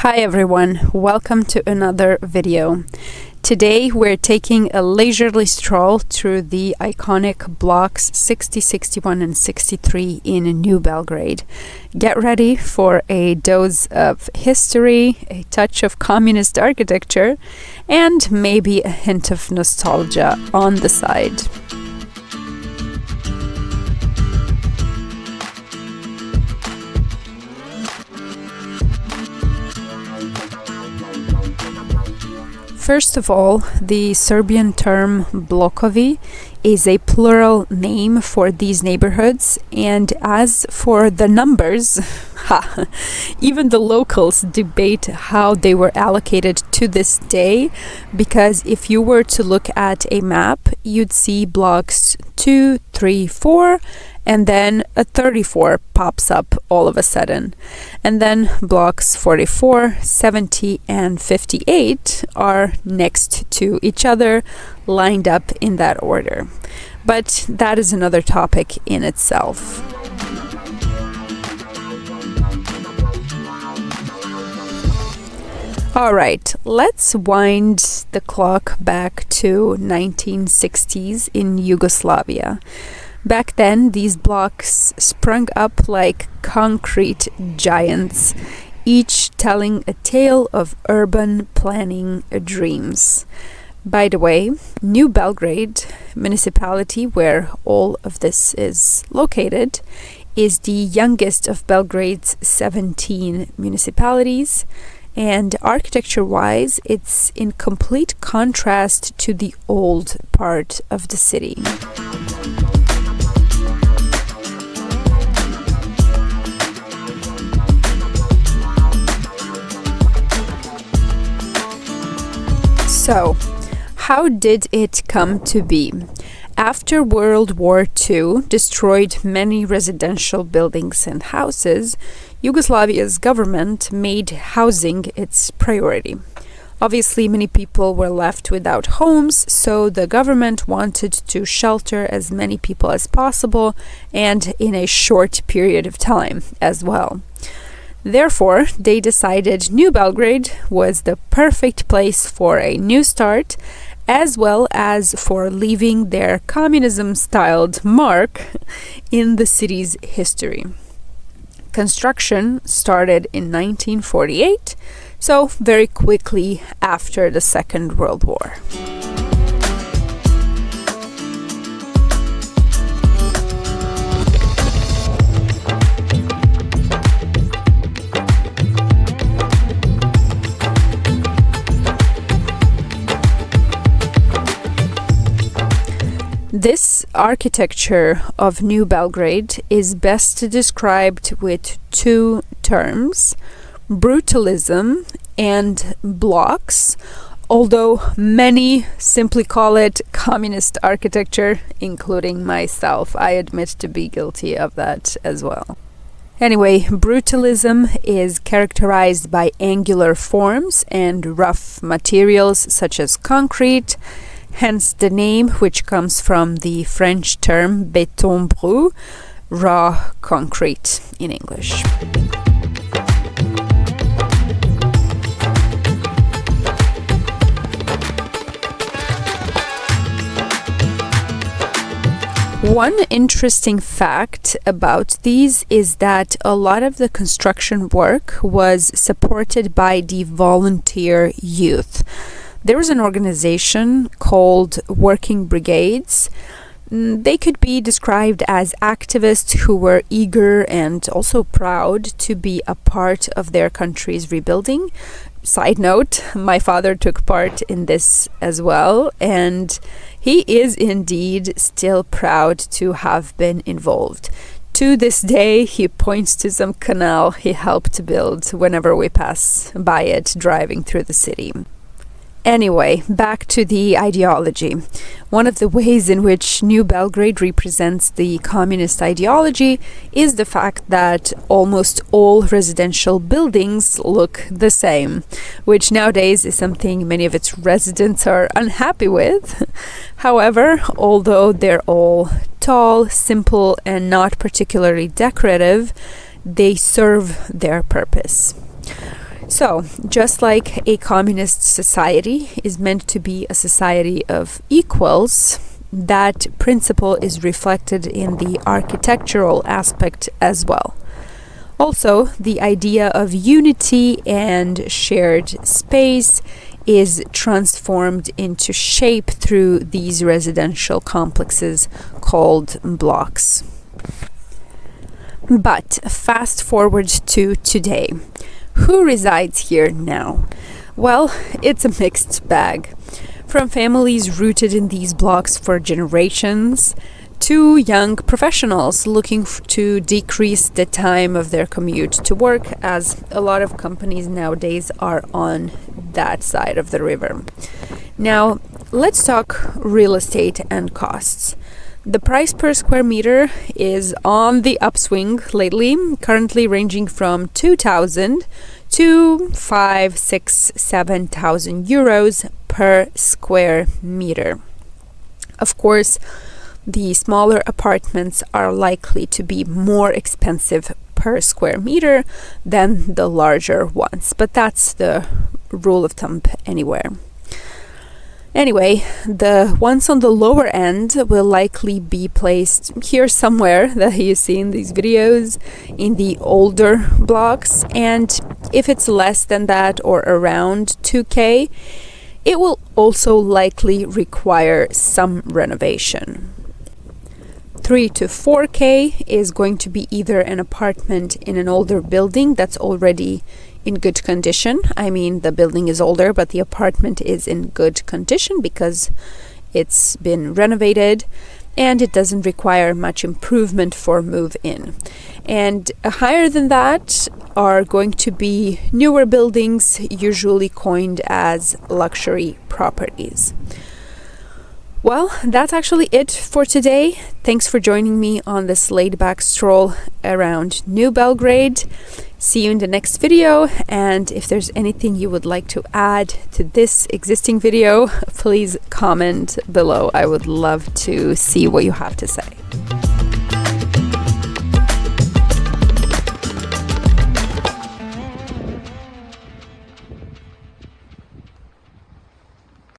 Hi everyone, welcome to another video. Today we're taking a leisurely stroll through the iconic blocks 60, 61 and 63 in New Belgrade. Get ready for a dose of history, a touch of communist architecture, and maybe a hint of nostalgia on the side. First of all, the Serbian term Blokovi is a plural name for these neighborhoods, and as for the numbers, even the locals debate how they were allocated to this day, because if you were to look at a map, you'd see blocks 2, 3, 4, and then a 34 pops up all of a sudden. And then blocks 44, 70, and 58 are next to each other, lined up in that order. But that is another topic in itself. Alright, let's wind the clock back to 1960s in Yugoslavia. Back then, these blocks sprung up like concrete giants, each telling a tale of urban planning dreams. By the way, New Belgrade, municipality where all of this is located, is the youngest of Belgrade's 17 municipalities, and architecture-wise, it's in complete contrast to the old part of the city. So, how did it come to be? After World War II destroyed many residential buildings and houses, Yugoslavia's government made housing its priority. Obviously, many people were left without homes, so the government wanted to shelter as many people as possible, and in a short period of time as well. Therefore, they decided New Belgrade was the perfect place for a new start, as well as for leaving their communism-styled mark in the city's history. Construction started in 1948, so very quickly after the Second World War. This architecture of New Belgrade is best described with two terms: brutalism and blocks, although many simply call it communist architecture, including myself. I admit to be guilty of that as well. Anyway, brutalism is characterized by angular forms and rough materials such as concrete, hence the name, which comes from the French term béton brut, raw concrete in English. One interesting fact about these is that a lot of the construction work was supported by the volunteer youth. There was an organization called Working Brigades. They could be described as activists who were eager and also proud to be a part of their country's rebuilding. Side note, my father took part in this as well, and he is indeed still proud to have been involved. To this day, he points to some canal he helped build whenever we pass by it driving through the city. Anyway, back to the ideology. One of the ways in which New Belgrade represents the communist ideology is the fact that almost all residential buildings look the same, which nowadays is something many of its residents are unhappy with. However, although they're all tall, simple, and not particularly decorative, they serve their purpose. So, just like a communist society is meant to be a society of equals, that principle is reflected in the architectural aspect as well. Also, the idea of unity and shared space is transformed into shape through these residential complexes called blocks. But fast forward to today. Who resides here now? Well, it's a mixed bag. From families rooted in these blocks for generations, to young professionals looking to decrease the time of their commute to work, as a lot of companies nowadays are on that side of the river. Now, let's talk real estate and costs. The price per square meter is on the upswing lately, currently ranging from 2,000 to 5, 6, 7,000 euros per square meter. Of course, the smaller apartments are likely to be more expensive per square meter than the larger ones, but that's the rule of thumb anywhere. Anyway, the ones on the lower end will likely be placed here somewhere that you see in these videos, in the older blocks, and if it's less than that or around 2K, it will also likely require some renovation. 3 to 4K is going to be either an apartment in an older building that's already in good condition. I mean, the building is older, but the apartment is in good condition because it's been renovated and it doesn't require much improvement for move-in. And higher than that are going to be newer buildings, usually coined as luxury properties. Well, that's actually it for today. Thanks for joining me on this laid-back stroll around New Belgrade. See you in the next video, and if there's anything you would like to add to this existing video, please comment below. I would love to see what you have to say.